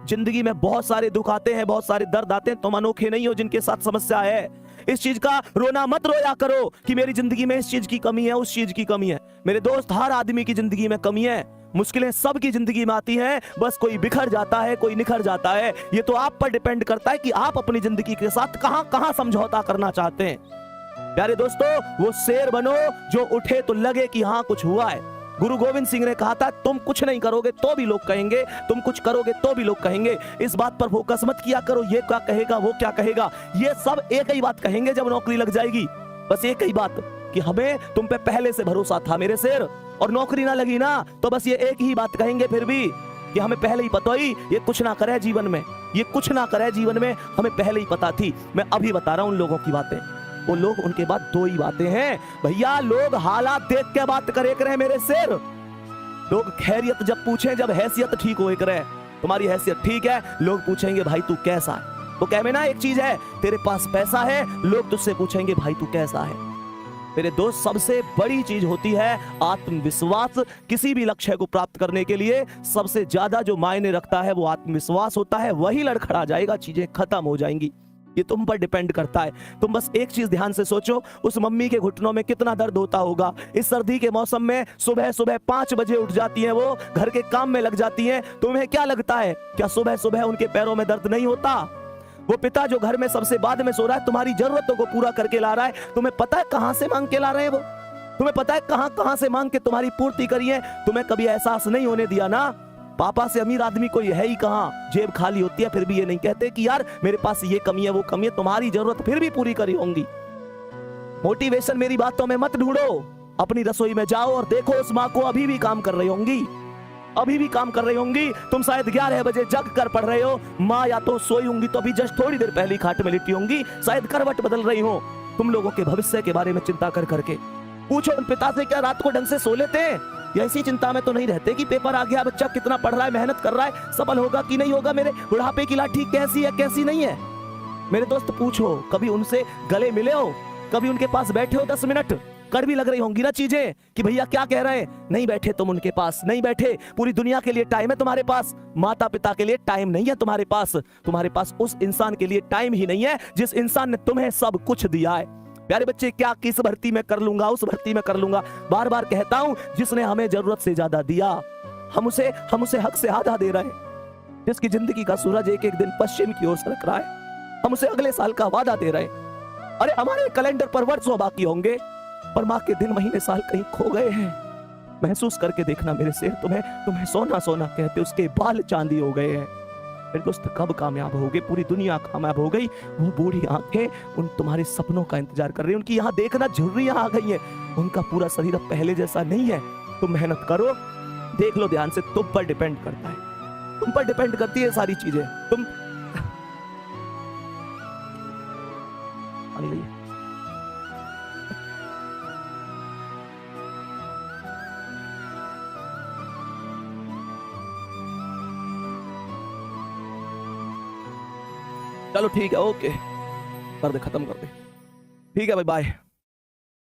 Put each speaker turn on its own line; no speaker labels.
जिंदगी में बहुत सारे दुख आते हैं, बहुत सारे दर्द आते हैं, तुम अनोखे नहीं हो जिनके साथ समस्या है। इस चीज का रोना मत रोया करो कि मेरी जिंदगी में इस चीज की कमी है, उस चीज की कमी है। मेरे दोस्त, हर आदमी की जिंदगी में कमी है, मुश्किलें सबकी जिंदगी में आती हैं, बस कोई बिखर जाता है, कोई निखर जाता है। ये तो आप पर डिपेंड करता है कि आप अपनी जिंदगी के साथ कहां कहां समझौता करना चाहते हैं। प्यारे दोस्तों, वो शेर बनो जो उठे तो लगे कि हाँ कुछ हुआ है। गुरु गोविंद सिंह ने कहा था, तुम कुछ नहीं करोगे तो भी लोग कहेंगे, तुम कुछ करोगे तो भी लोग कहेंगे। इस बात पर फोकस मत किया करो, ये क्या कहेगा, वो क्या कहेगा। ये सब एक ही बात कहेंगे जब नौकरी लग जाएगी। बस एक ही बात कि हमें तुम पे पहले से भरोसा था मेरे शेर, और नौकरी ना लगी ना तो बस ये एक ही बात कहेंगे फिर भी कि हमें पहले ही पता ही ये कुछ ना करे जीवन में, ये कुछ ना करे जीवन में, हमें पहले ही पता थी। मैं अभी बता रहा हूं उन लोगों की बातें। वो लोग, उनके बाद दो ही बातें हैं भैया, लोग हालात देख के बात करे मेरे शेर। लोग खैरियत जब पूछे, जब हैसियत ठीक हो करे, तुम्हारी हैसियत ठीक है, लोग पूछेंगे भाई तू कैसा है। तो कह में ना एक चीज है, तेरे पास पैसा है, लोग तुझसे पूछेंगे भाई तू कैसा है। मेरे दोस्त, सबसे बड़ी चीज होती है आत्मविश्वास। किसी भी लक्ष्य को प्राप्त करने के लिए सबसे ज्यादा जो मायने रखता है वो आत्मविश्वास होता है। वही लड़खड़ा जाएगा, चीजें खत्म हो जाएंगी। ये तुम पर डिपेंड करता है। तुम बस एक चीज ध्यान से सोचो, उस मम्मी के घुटनों में कितना दर्द होता होगा। इस सर्दी के मौसम में सुबह सुबह 5 बजे उठ जाती हैं, वो घर के काम में लग जाती हैं। तुम्हें क्या लगता है, क्या सुबह सुबह उनके पैरों में दर्द नहीं होता? वो पिता जो घर में सबसे बाद में सो रहा है, तुम्हारी जरूरतों को पूरा करके ला रहा है, तुम्हें पता है कहां से मांग के ला रहे हैं वो? तुम्हें पता है कहां कहां से मांग के तुम्हारी पूर्ति करी है? तुम्हें कभी एहसास नहीं होने दिया ना। पापा से अमीर आदमी कोई है ही कहां, जेब खाली होती है, फिर भी ये नहीं कहते कि यार मेरे पास ये कमी है, वो कमी है। तुम्हारी जरूरत फिर भी पूरी करी होंगी। मोटिवेशन मेरी बातों में मत ढूंढो, अपनी रसोई में जाओ और देखो उस माँ को अभी भी काम कर रही होंगी, अभी भी काम कर रही होंगी। तुम शायद 11 बजे जग कर पढ़ रहे हो, माँ या तो सोई होंगी तो अभी जस्ट थोड़ी देर पहले खाट में लिटी होंगी, शायद करवट बदल रही हो। तुम लोगों के भविष्य के बारे में चिंता कर करके पूछो उन पिता से, क्या रात को ढंग से सो लेते हैं? या इसी चिंता में तो नहीं रहते कि पेपर आ गया, बच्चा कितना पढ़ रहा है, मेहनत कर रहा है, सफल होगा कि नहीं होगा, मेरे बुढ़ापे की लाठी कैसी है कैसी नहीं है। मेरे दोस्त पूछो, कभी उनसे गले मिले हो, कभी उनके पास बैठे हो 10 मिनट? कड़वी लग रही होंगी ना चीजें कि भैया क्या कह रहे हैं, नहीं बैठे तुम उनके पास, नहीं बैठे। पूरी दुनिया के लिए टाइम है तुम्हारे पास, माता पिता के लिए टाइम नहीं है तुम्हारे पास। तुम्हारे पास उस इंसान के लिए टाइम ही नहीं है जिस इंसान ने तुम्हें सब कुछ दिया है। प्यारे बच्चे, क्या किस भर्ती में कर लूंगा, उस भर्ती में कर लूंगा, बार बार कहता हूं, जिसने हमें जरूरत से ज्यादा दिया, हम उसे हक से आधा दे रहे हैं। जिसकी जिंदगी का सूरज एक एक दिन पश्चिम की ओर सरक रहा है, हम उसे अगले साल का वादा दे रहे हैं। अरे हमारे कैलेंडर पर वर्षों बाकी होंगे, पर माँ के दिन महीने साल कहीं खो गए हैं। महसूस करके देखना मेरे शेर, तुम्हें सोना सोना कहते उसके बाल चांदी हो गए हैं। मेरे दोस्त, कब कामयाब होगे? पूरी दुनिया कामयाब हो गई, वो बूढ़ी आंखें उन तुम्हारे सपनों का इंतजार कर रही हैं। उनकी यहाँ देखना झुर्रियां आ गई हैं, उनका पूरा शरीर अब पहले जैसा नहीं है। तुम मेहनत करो, देख लो ध्यान से, तुम पर डिपेंड करता है, तुम पर डिपेंड करती है सारी चीजें। तुम चलो ठीक है, ओके कर दे, खत्म कर दे। ठीक है भाई, बाय।